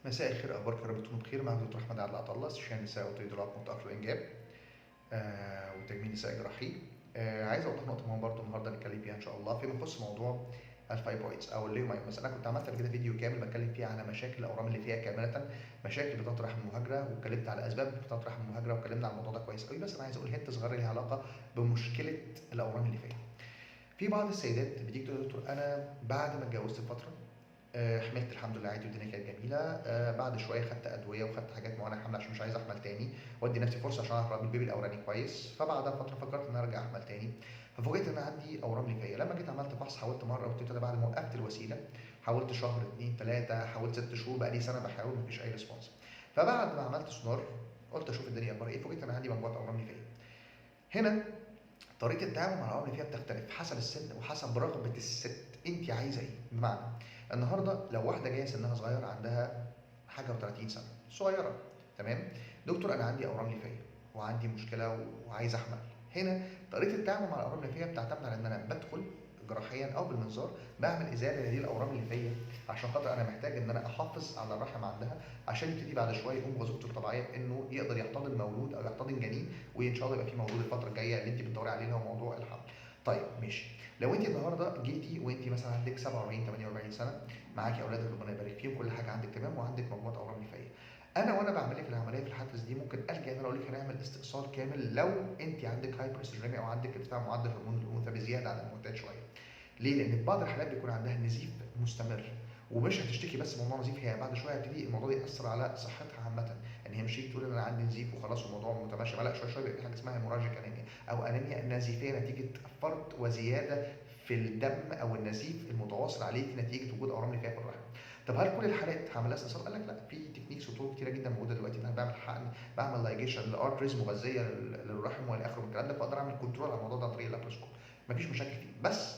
مساء الخير، اخبارك يا رب تكونوا بخير. معاك دكتور احمد عادل عطله، استشاري نساء وتدريبات متاخر الانجاب وتجميل نساء جراحي. عايز اوضح نقطه مهمه برضه النهارده نتكلم فيها ان شاء الله فيما يخص موضوع الفايبرويدز او الليومايومس. انا كنت عملت قبل كده فيديو كامل بتكلم فيه على مشاكل الاورام اللي فيها كامله، مشاكل بتاعه رحم المهاجره، واتكلمت على اسباب بتاعه رحم المهاجره واتكلمنا على الموضوع ده كويس قوي. بس انا عايز اقول هنت صغيره ليها علاقه بمشكله الاورام اللي فيها. في بعض السيدات بتيجي تقول يا دكتور انا بعد ما اتجوزت فتره حملت الحمد لله عادي والدنيا كانت جميله. بعد شويه خدت ادويه وخدت حاجات معينه حمل عشان مش عايز احمل تاني وادي نفسي فرصه عشان اعرف اربي البيبي الاولاني كويس. فبعدها فتره فكرت ان انا ارجع احمل تاني، ففوجئت ان انا عندي اورام ليفيه. لما جيت عملت فحص حاولت مره واثنين وثلاثه، بعد ما وقفت الوسيله حاولت شهر اثنين ثلاثه، حاولت 6 شهور، بقى لي سنه بحاول مفيش اي ريسبونس. فبعد ما عملت سونار قلت اشوف الدنيا اخبارها ايه، فوجئت ان انا عندي مجموعه اورام ليفيه. هنا طريقه التعامل مع الاورام اللي فيها بتختلف حسب السن وحسب رغبه الست، انت عايزه ايه. بمعنى النهارده لو واحده جايه سنها صغير، عندها حاجه و30 سنه صغيره، تمام، دكتور انا عندي اورام ليفيه وعندي مشكله وعايز احمل. هنا طريقه التعامل مع الاورام الليفيه بتعتمد على ان انا بدخل جراحيا او بالمنظار بعمل ازاله لهذه الاورام الليفيه، عشان خاطر انا محتاج ان انا احافظ على الرحم عندها عشان يبتدي بعد شويه يقوم بوظيفته الطبيعيه انه يقدر يحتضن مولود او يحتضن جنين، وان شاء الله يبقى في مولود الفتره الجايه اللي انت بتدوري عليه هو موضوع الحمل. طيب ماشي، لو انت النهارده جيتي وانت مثلا عندك 47 48 سنه، معاكي اولادك ربنا يبارك فيهم، كل حاجه عندك تمام، وعندك مجموعه اورام ليفيه، انا وانا بعمل لك العمليه في الحادث دي ممكن الجا ان انا اقول لك هنعمل استئصال كامل لو انت عندك هايبر استروجينيا او عندك ارتفاع معدل هرمون الانوثه بزياده عن المعتاد شويه. ليه؟ لان في بعض الحالات بيكون عندها نزيف مستمر، ومش هتشتكي بس من موضوع نزيف، هي بعد شويه هيبتدي الموضوع ده ياثر على صحتها عامه. يعني هي مش هتيجي تقول ان انا عندي نزيف وخلاص والموضوع متماشي، لا، شويه شويه بيبقى في حاجه اسمها هيموراجيك انيميا او انيميا نزيفيه نتيجه فرط وزياده في الدم او النزيف المتواصل عليه نتيجه وجود اورام ليفيه في الرحم. طب هل كل الحالات هعمل لها استئصال؟ قال لك لا، في تكنيكس وطرق كتيره جدا موجوده دلوقتي، ان انا بعمل حقن، بعمل لايجيشن لارتريز مغذيه للرحم والى اخره من الكلام ده، فاقدر اعمل كنترول على الموضوع ده عن طريق اللابروسكوب، مفيش مشاكل فيه. بس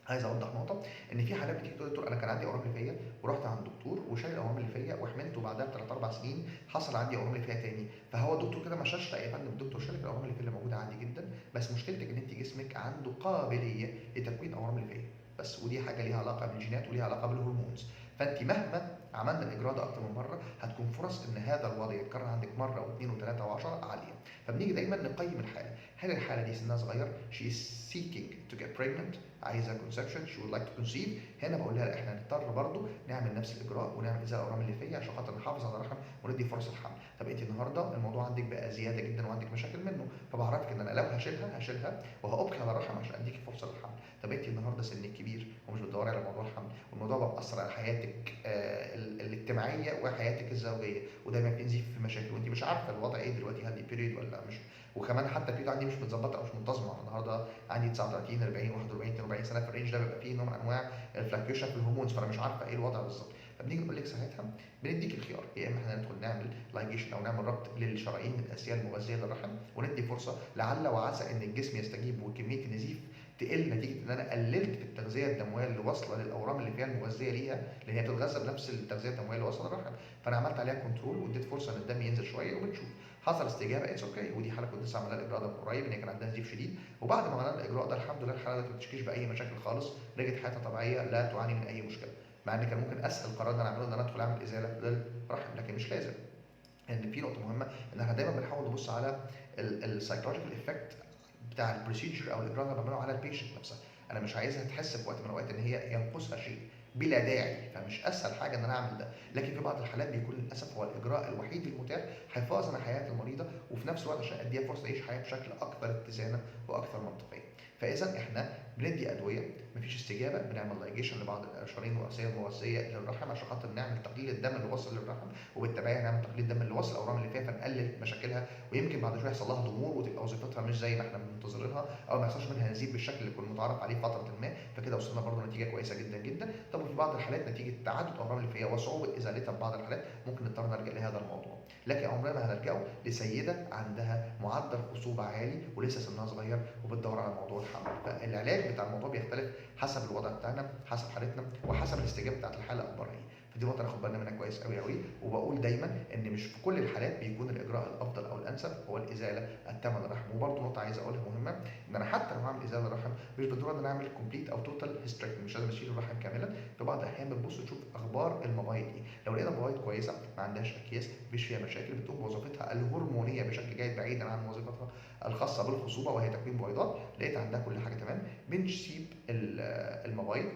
عايز اوضح نقطه، ان في حالات بتيجي تقول دكتور انا كان عندي اورام ليفيه ورحت عند الدكتور وشال الاورام الليفيه وحملت، وبعدها ب3 4 سنين حصل عندي اورام ليفيه تاني. فهو الدكتور كده ما شالش؟ لا يا فندم، الدكتور شالك الاورام الليفيه اللي موجوده عادي جدا، بس مشكلتك ان انت جسمك عنده قابليه لتكوين اورام ليفيه بس، ودي حاجه ليها علاقه بالجينات وليها علاقه بالهرمونز. فانت مهما عملنا الاجراء ده اكتر من مره هتكون فرص ان هذا الوضع يتكرر عندك مره واثنين وثلاثه وعشرة عاليه. فبنيجي دايما نقيم الحاله، هل الحاله دي سنها صغير، she is seeking to get pregnant، عايزه conception، she would like to conceive. هنا بقول لها لا، احنا هنضطر برضه نعمل نفس الاجراء ونعمل ازاله الاورام الليفيه عشان خاطر نحافظ على الرحم وندي فرصه الحمل. طب انت النهارده الموضوع عندك بقى زياده جدا وعندك مشاكل منه، فبعرفك ان انا لو هشيلها وهابقي على الرحم عشان اديكي فرصه للحمل. طب انت النهارده سنك كبير ومش بتدوري على موضوع الحمل، والموضوع بقى مأثر على حياتك الاجتماعيه وحياتك الزوجيه، ودايما في نزيف في مشاكل وانت مش عارفه الوضع ايه دلوقتي، هل دي بيريد ولا مش، وكمان حتى البيريد عندي مش متظبطه او مش منتظمه. النهارده عندي 39 40 41 42 سنه، في الرينج ده بيبقى فيه نوع من انواع الفلاكيوشن في الهرمونز، فانا مش عارفه ايه الوضع بالظبط. فبنيجي نقول لك ساعتها بنديك الخيار، يا اما احنا ندخل نعمل لايجيشن او نعمل ربط للشرايين الاساسيه المغذيه للرحم وندي فرصه لعل وعسى ان الجسم يستجيب وكميه النزيف تقل نتيجه ان انا قللت في التغذيه الدمويه اللي واصله للاورام اللي فيها المغذيه ليها، لان هي بتتغذى بنفس التغذيه الدمويه اللي واصله للرحم. فانا عملت عليها كنترول واديت فرصه ان الدم ينزل شويه وبنشوف حصل استجابه، اتس اوكي. ودي حاله كنت لسه عاملها الاجراء ده من قريب، ان هي كان عندها نزيف شديد، وبعد ما عملنا الاجراء ده الحمد لله الحاله ما بتشكيش باي مشاكل خالص، رجعت حياتها طبيعيه لا تعاني من اي مشكله. مع ان كان ممكن اسهل قرار ان انا اعمله ان انا ادخل اعمل ازاله للرحم، لكن مش لازم. ان في نقطه مهمه ان احنا دايما بنحاول نبص على السايكولوجيكال افكت بتاع البروسيجر او الاجراء اللي بعمله على البيشنت نفسها. انا مش عايزها تحس في وقت من الاوقات ان هي ينقصها شيء بلا داعي، فمش اسهل حاجه ان انا اعمل ده. لكن في بعض الحالات بيكون للاسف هو الاجراء الوحيد المتاح حفاظا على حياه المريضه، وفي نفس الوقت عشان اديها فرصه تعيش حياه بشكل اكثر اتزانا واكثر منطقيه. فاذا احنا بندي ادويه، مفيش استجابه، بنعمل لايجيشن لبعض الشرايين الرئيسيه المغذيه للرحم عشان خاطر نعمل تقليل الدم اللي وصل للرحم، وبالتبعيه نعمل تقليل الدم اللي وصل الاورام اللي فيها فنقلل مشاكلها، ويمكن بعد شويه يحصل لها ضمور وتبقى وظيفتها مش زي ما احنا منتظرينها، او ما يحصلش منها نزيف بالشكل اللي كنا متعارف عليه فتره ما، فكده وصلنا برضه نتيجه كويسه جدا جدا. طب وفي بعض الحالات نتيجه تعدد اورام الليفيه وصعوبه ازالتها في بعض الحالات ممكن نضطر نرجع لهذا الموضوع، لكن عمرنا ما هنلجأه لسيده عندها معدل خصوبه عالي ولسه سنها صغير وبتدور على موضوع الحمل. فالعلاج بتاع الموضوع بيختلف حسب الوضع بتاعنا، حسب حالتنا، وحسب الاستجابه بتاعت الحاله اخبارها ايه. فدي نقطه ناخد بالنا منها كويس. كويس قوي قوي، وبقول دايما ان مش في كل الحالات بيكون الاجراء الافضل او الانسب هو الازاله التامه للرحم. وبرده نقطه عايز اقولها مهمه، ان انا حتى لو هعمل ازاله للرحم مش بالضروره ان انا اعمل كومبليت او توتال هيستريكتومي، مش لازم اشيل الرحم كاملا. في بعض الاحيان بنبص نشوف اخبار المبايض ايه، لو لقينا مبايض كويسه ما عندهاش اكياس مفيش فيها مشاكل، بتقوم بوظيفتها الهرمونيه بشكل جيد بعيدا عن وظيفتها الخاصه بالخصوبه وهي تكوين بويضات، لقيت عندها كل حاجه تمام، بنسيب المبايض.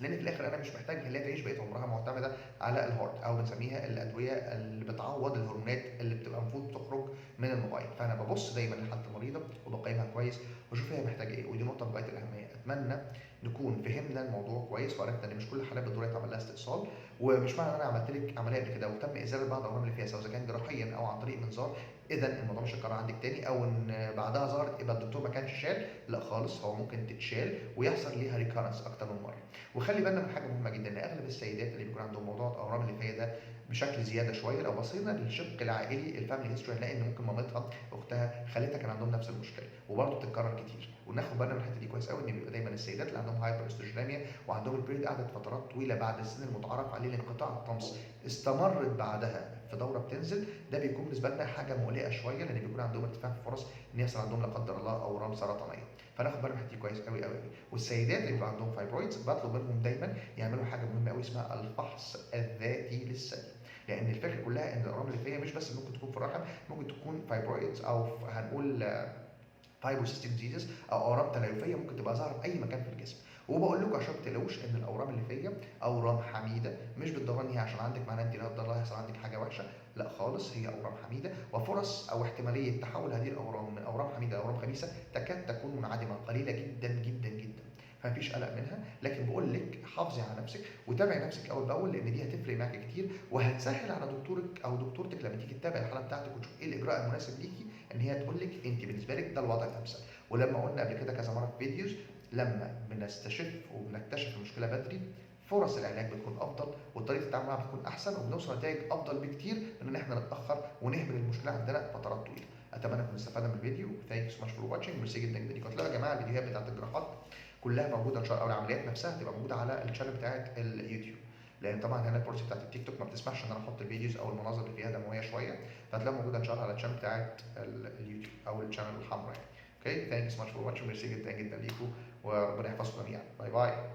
لان في الاخر انا مش محتاج ان هي تعيش بقيه عمرها معتمده على الهارت، او بنسميها الادويه اللي بتعوض الهرمونات اللي بتبقى المفروض تخرج من الموبايل. فانا ببص دايما لحاله المريضه وبقيمها كويس واشوف هي محتاجه ايه، ودي نقطه بغايه الاهميه. اتمنى نكون فهمنا الموضوع كويس وعرفنا ان مش كل الحالات بالضروره يتعمل لها استئصال، ومش معنى ان انا عملت لك عمليه قبل كده وتم ازاله بعض الاورام اللي فيها سواء كان جراحيا او عن طريق منظار اذا الموضوع مش هيتكرر عندك تاني، او ان بعدها ظهرت يبقى الدكتور ما كانش شال. لا خالص، هو ممكن تتشال ويحصل ليها ريكارنس اكتر من مره. وخلي بالنا من حاجه مهمه جدا، ان اغلب السيدات اللي بيكون عندهم موضوع الاورام الليفيه ده بشكل زياده شويه، لو بصينا للشق العائلي الفاميلي هيستوري هنلاقي ان ممكن مامتها اختها خالتها كان عندهم نفس المشكله، وبرضه بتتكرر كتير. وناخد بالنا من الحته دي كويس قوي، ان بيبقى دايما السيدات اللي عندهم هايبر استروجينيميا وعندهم البريد قعدت فترات طويله بعد السن المتعارف عليه لانقطاع الطمس استمرت بعدها في دوره بتنزل، ده بيكون بالنسبه لنا حاجه مقلقه شويه، لان بيكون عندهم ارتفاع في فرص ان يحصل عندهم لا قدر الله اورام سرطانيه. فناخد بالنا من الحته دي كويس قوي قوي. والسيدات اللي بيبقى عندهم فايبرويدز بطلب منهم دايما يعملوا حاجه مهمه قوي اسمها الفحص الذاتي للثدي، لان الفكره كلها ان الاورام الليفيه مش بس ممكن تكون في الرحم، ممكن تكون فايبرويدز او هنقول فايبروسيستيك ديزيز او اورام تليفيه ممكن تبقى ظاهره في اي مكان في الجسم. وبقول لكم عشان ما تقلقوش ان الاورام الليفيه اورام حميده، مش بالضروره ان هي عشان عندك معناها انت لا قدر الله هيحصل عندك حاجه وحشه، لا خالص، هي اورام حميده، وفرص او احتماليه تحول هذه الاورام من اورام حميده لاورام خبيثه تكاد تكون منعدمه، قليله جدا جدا جدا. فمفيش قلق منها، لكن بقول لك حافظي على نفسك وتابعي نفسك اول باول، لان دي هتفرق معاكي كتير وهتسهل على دكتورك او دكتورتك لما تيجي تتابع الحاله بتاعتك وتشوف ايه الاجراء المناسب ليكي، ان هي تقول لك انت بالنسبه لك ده الوضع الامثل. ولما قلنا قبل كده كذا مره في فيديوز، لما بنستشف وبنكتشف المشكله بدري فرص العلاج بتكون افضل وطريقه التعامل معاها بتكون احسن، وبنوصل لنتائج افضل بكتير من ان احنا نتاخر ونهمل المشكله عندنا فترات طويله. اتمنى انكم استفدنا من الفيديو. ثانك يو سو ماتش فور واتشنج. ميرسي جدا جدا ليكم. هتلاقوا يا جماعه الفيديوهات بتاعت الجراحات كلها موجوده ان شاء الله، او العمليات نفسها هتبقى موجوده على الشانل بتاعت اليوتيوب، لان طبعا هنا البوليسي بتاعت التيك توك ما بتسمحش ان انا احط الفيديوز او المناظر اللي فيها دمويه شويه، فهتلاقوها موجوده ان شاء الله على الشانل بتاعت اليوتيوب او الشانل الحمراء يعني. اوكي، ثانك يو سو ماتش فور واتشنج. ميرسي جدا جدا ليكم وربنا يحفظكم جميعا. باي باي.